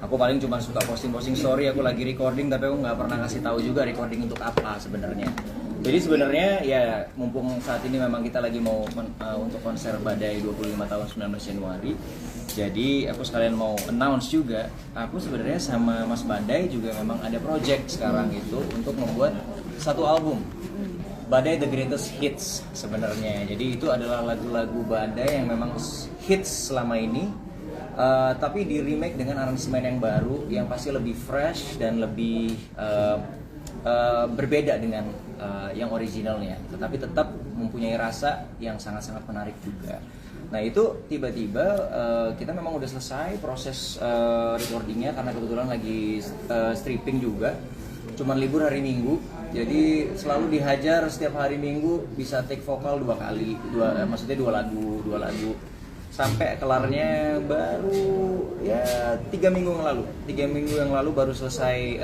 Aku paling cuma suka posting story aku lagi recording, tapi aku nggak pernah ngasih tahu juga recording untuk apa sebenarnya. Jadi sebenarnya ya mumpung saat ini memang kita lagi mau untuk konser Badai 25 tahun 19 Januari. Jadi aku sekalian mau announce juga, aku sebenarnya sama Mas Badai juga memang ada project sekarang itu untuk membuat satu album. Badai The Greatest Hits sebenarnya. Jadi itu adalah lagu-lagu Badai yang memang hits selama ini, tapi di remake dengan aransemen yang baru, yang pasti lebih fresh dan lebih berbeda dengan yang originalnya. Tetapi tetap mempunyai rasa yang sangat-sangat menarik juga. Nah itu tiba-tiba kita memang udah selesai proses recordingnya karena kebetulan lagi stripping juga. Cuman libur hari Minggu, jadi selalu dihajar setiap hari Minggu bisa take vokal 2 kali, maksudnya 2 lagu, sampai kelarnya baru ya 3 minggu yang lalu baru selesai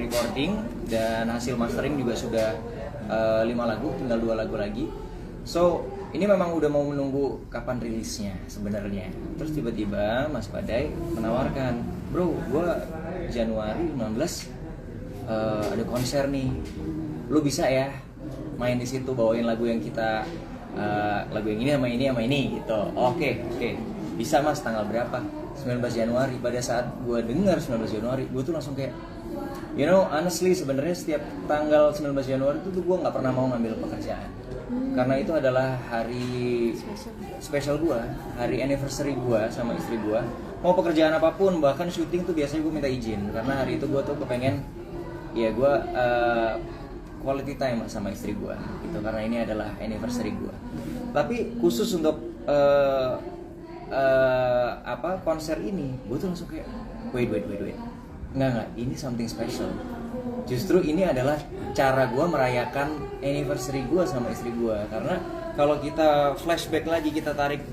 recording dan hasil mastering juga sudah 5 lagu, tinggal 2 lagu lagi. So ini memang udah mau menunggu kapan rilisnya sebenarnya. Terus tiba-tiba Mas Badai menawarkan, bro, gua Januari 19 ada konser nih, lu bisa ya main di situ bawain lagu yang kita lagu yang ini sama ini gitu. Oke, bisa Mas, tanggal berapa? 19 Januari. Pada saat gue dengar 19 Januari, gue tuh langsung kayak, you know, honestly sebenarnya setiap tanggal 19 Januari itu tuh gue nggak pernah mau ngambil pekerjaan, karena itu adalah hari spesial gue, hari anniversary gue sama istri gue. Mau pekerjaan apapun, bahkan syuting tuh biasanya gue minta izin, karena hari itu gue tuh kepengen ya gue quality time sama istri gue gitu, karena ini adalah anniversary gue. Tapi khusus untuk konser ini, gue tuh langsung kayak wait, nggak, ini something special. Justru ini adalah cara gue merayakan anniversary gue sama istri gue, karena kalau kita flashback lagi, kita tarik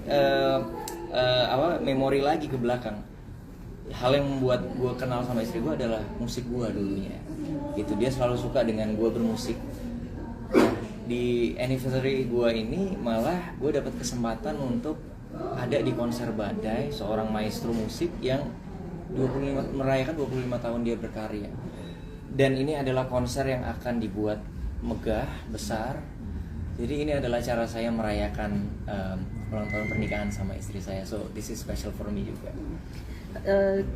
memori lagi ke belakang, hal yang membuat gue kenal sama istri gue adalah musik gue dulunya. Gitu, dia selalu suka dengan gue bermusik. Di anniversary gue ini malah gue dapat kesempatan untuk ada di konser Badai, seorang maestro musik yang merayakan 25 tahun dia berkarya. Dan ini adalah konser yang akan dibuat megah, besar. Jadi ini adalah cara saya merayakan ulang tahun pernikahan sama istri saya. So this is special for me juga.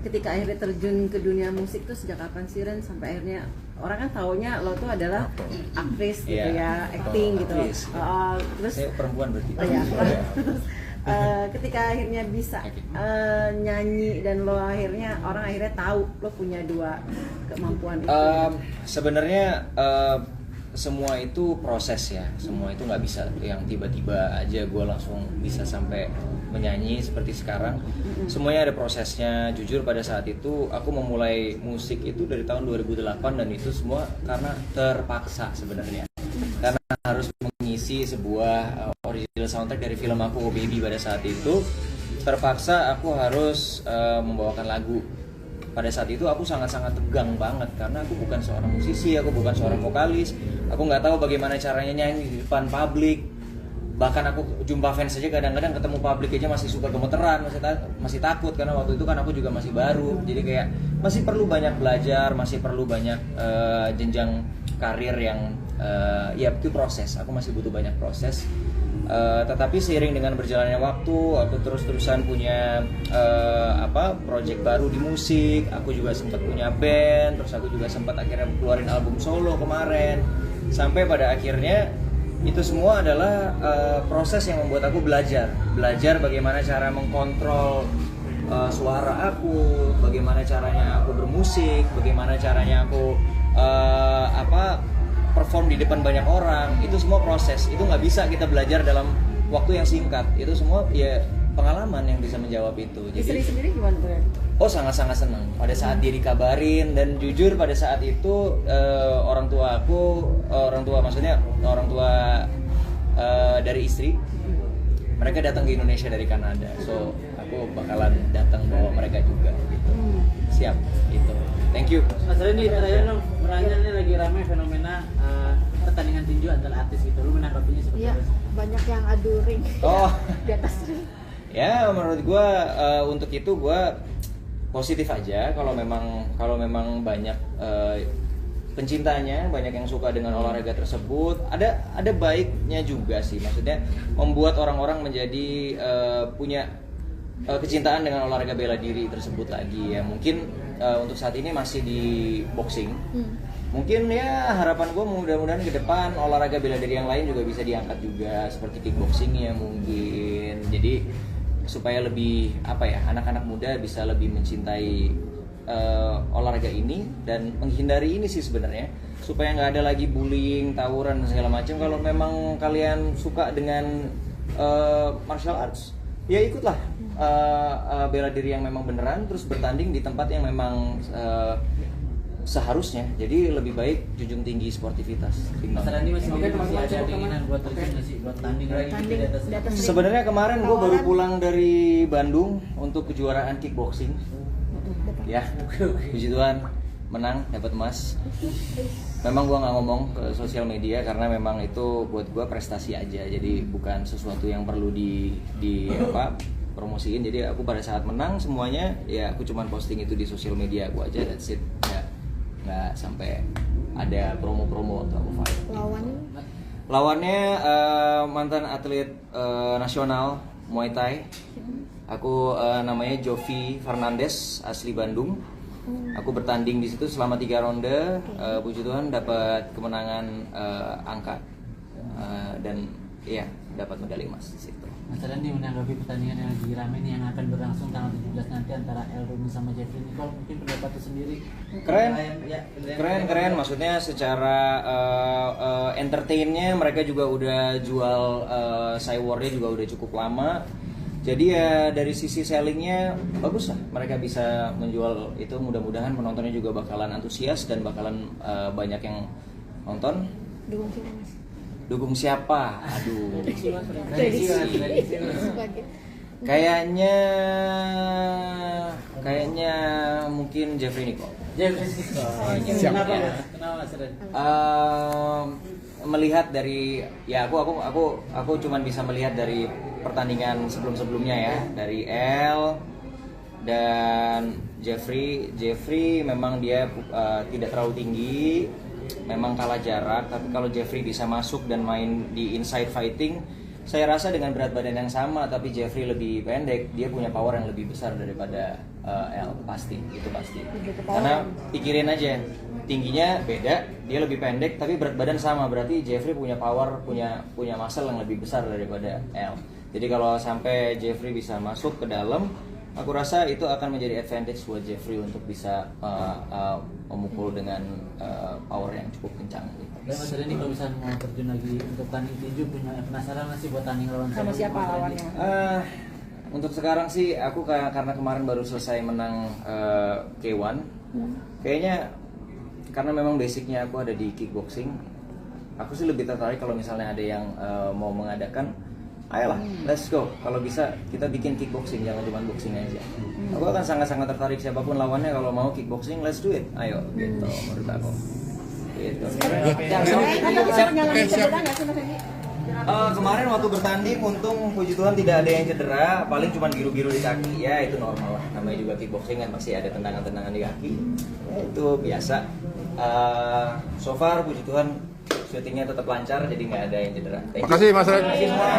Ketika akhirnya terjun ke dunia musik tuh sejak kapan sih Ren, sampai akhirnya orang kan taunya lo tuh adalah aktris gitu ya, acting gitu. Terus saya perempuan berarti. Ketika akhirnya bisa nyanyi dan lo akhirnya orang akhirnya tahu lo punya 2 kemampuan itu. Sebenarnya semua itu proses ya, semua itu nggak bisa yang tiba-tiba aja gue langsung bisa sampai menyanyi seperti sekarang. Semuanya ada prosesnya. Jujur pada saat itu aku memulai musik itu dari tahun 2008, dan itu semua karena terpaksa sebenarnya, karena harus mengisi sebuah original soundtrack dari film aku, Oh Baby. Pada saat itu terpaksa aku harus membawakan lagu. Pada saat itu aku sangat-sangat tegang banget, karena aku bukan seorang musisi, aku bukan seorang vokalis, aku nggak tahu bagaimana caranya nyanyi di depan publik. Bahkan aku jumpa fans saja kadang-kadang ketemu publik aja masih suka gemeteran, masih takut, karena waktu itu kan aku juga masih baru. Jadi kayak masih perlu banyak belajar, masih perlu banyak jenjang karir yang ya itu proses. Aku masih butuh banyak proses. Tetapi seiring dengan berjalannya waktu, aku terus-terusan punya project baru di musik. Aku juga sempat punya band, terus aku juga sempat akhirnya keluarin album solo kemarin. Sampai pada akhirnya itu semua adalah proses yang membuat aku belajar bagaimana cara mengkontrol suara aku, bagaimana caranya aku bermusik, bagaimana caranya aku perform di depan banyak orang. Itu semua proses, itu nggak bisa kita belajar dalam waktu yang singkat. Itu semua ya pengalaman yang bisa menjawab itu. Jadi, istri sendiri gimana tuh? Oh, sangat-sangat senang pada saat dia dikabarin. Dan jujur pada saat itu orang tua dari istri, mereka datang ke Indonesia dari Kanada. So aku bakalan datang bawa mereka juga gitu. Siap gitu. Thank you. Mas Reni, terakhir dong, meranya ini lagi ramai fenomena pertandingan tinju antar artis gitu. Lu menanggapinya seperti Iya, apa? banyak yang adu ring Oh. di atas ring. Ya menurut gue untuk itu gue positif aja kalau memang banyak pencintanya, banyak yang suka dengan olahraga tersebut. Ada baiknya juga sih, maksudnya membuat orang-orang menjadi punya kecintaan dengan olahraga bela diri tersebut lagi ya. Mungkin untuk saat ini masih di boxing. Mungkin ya harapan gue mudah-mudahan ke depan olahraga bela diri yang lain juga bisa diangkat juga seperti kickboxing ya mungkin. Jadi supaya lebih anak-anak muda bisa lebih mencintai olahraga ini dan menghindari ini sih sebenarnya, supaya nggak ada lagi bullying, tawuran dan segala macam. Kalau memang kalian suka dengan martial arts, ya ikutlah bela diri yang memang beneran, terus bertanding di tempat yang memang seharusnya. Jadi lebih baik junjung tinggi sportivitas. Mas Randi masih ada keinginan buat terjun nggak sih, buat tanding lagi di atas? Sebenarnya kemarin gue baru pulang dari Bandung untuk kejuaraan kickboxing. Ya, puji Tuhan menang, dapat emas. Memang gue nggak ngomong ke sosial media karena memang itu buat gue prestasi aja, jadi bukan sesuatu yang perlu di promosiin. Jadi aku pada saat menang semuanya ya aku cuman posting itu di sosial media aku aja, that's it. Nggak sampai ada promo-promo atau apa. Lawannya mantan atlet nasional Muay Thai. Aku namanya Jovi Fernandes, asli Bandung. Aku bertanding di situ selama 3 ronde. Puji Tuhan dapat kemenangan angkat dan ya dapat medali emas di situ. Mas Randi menanggapi pertandingan yang lagi rame nih yang akan berlangsung tanggal 17 nanti antara El Rumi sama Jeffrey Nicole, mungkin pendapatnya sendiri. Keren. Maksudnya secara entertainnya mereka juga udah jual Cywarnya juga udah cukup lama. Jadi ya dari sisi sellingnya bagus lah, mereka bisa menjual itu. Mudah-mudahan penontonnya juga bakalan antusias dan bakalan banyak yang nonton. Dukung siapa? Aduh. Prediksi. Kayaknya mungkin Jeffrey Nicole. Kenapa Mas Randi? Melihat dari ya aku cuman bisa melihat dari pertandingan sebelumnya ya, dari El dan Jeffrey memang dia tidak terlalu tinggi, memang kalah jarak, tapi kalau Jeffrey bisa masuk dan main di inside fighting, saya rasa dengan berat badan yang sama tapi Jeffrey lebih pendek, dia punya power yang lebih besar daripada El, pasti. Karena pikirin aja, tingginya beda, dia lebih pendek tapi berat badan sama, berarti Jeffrey punya power, punya muscle yang lebih besar daripada El. Jadi kalau sampai Jeffrey bisa masuk ke dalam, aku rasa itu akan menjadi advantage buat Jeffrey untuk bisa memukul dengan power yang cukup kencang. Dan Mas Randi kalau bisa mau terjun lagi untuk tanding tinju, punya penasaran masih buat tanding lawan Sama siapa lawannya? Untuk sekarang sih aku karena kemarin baru selesai menang K1, kayaknya karena memang basicnya aku ada di kickboxing, aku sih lebih tertarik kalau misalnya ada yang mau mengadakan, ayolah, let's go. Kalau bisa kita bikin kickboxing, jangan cuma boxing aja. Aku akan sangat-sangat tertarik siapapun lawannya, kalau mau kickboxing, let's do it. Ayo, gitu menurut aku. Gitu. Kemarin waktu bertanding, untung puji Tuhan tidak ada yang cedera, paling cuma biru-biru di kaki. Ya itu normal lah, namanya juga kickboxing kan pasti ada tendangan-tendangan di kaki. Ya, itu biasa. So far puji Tuhan syutingnya tetap lancar, jadi nggak ada yang cedera. Makasih Mas Ren.